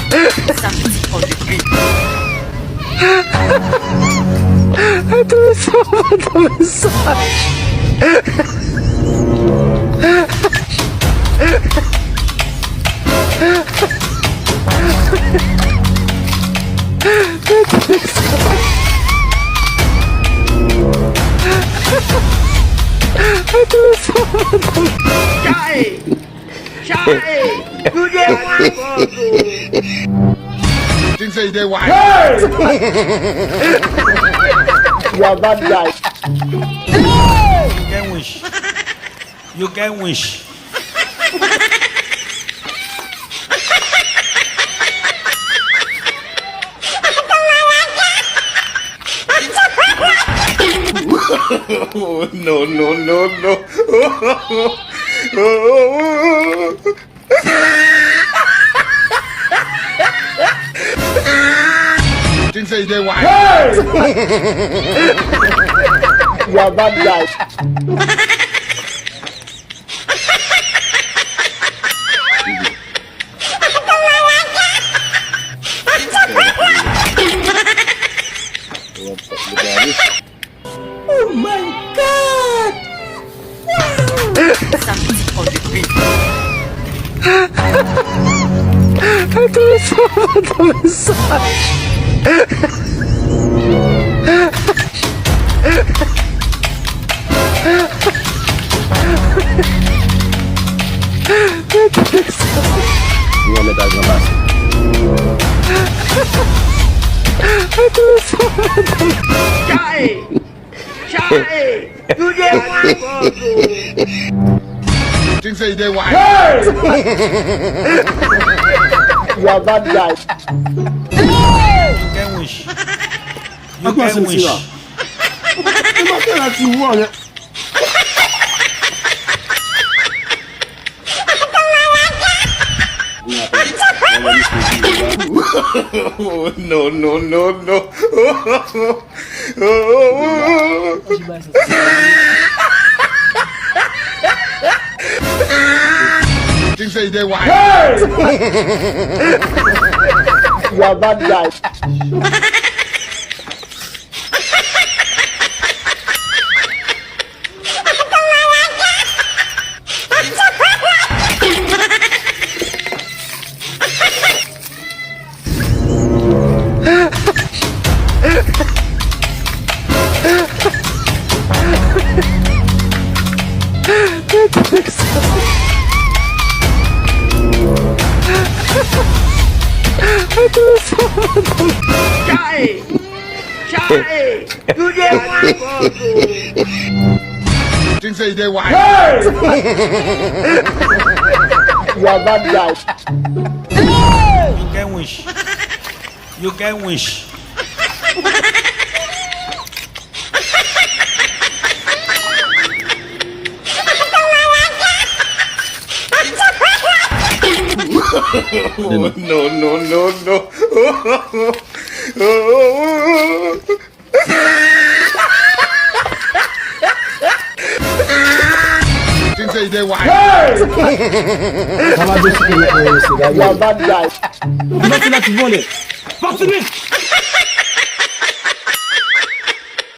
Samedi on the beat. Chai! You get one Think say they white. You are bad guy. You can wish. You can wish. Oh, no. Think say they white. You are bad guy. Oh my God! Samedi on the beat. You want me to go back? Chai! You get one Think say they white. You are bad guy. You can wish. You can wish. Oh, no. Think say they white. You are bad guy. Chai! You get one Think say they white. You are bad guy. You can wish. You can wish. Oh, no. Think say they white. You are bad guy. Nothing to voler. Force-lui.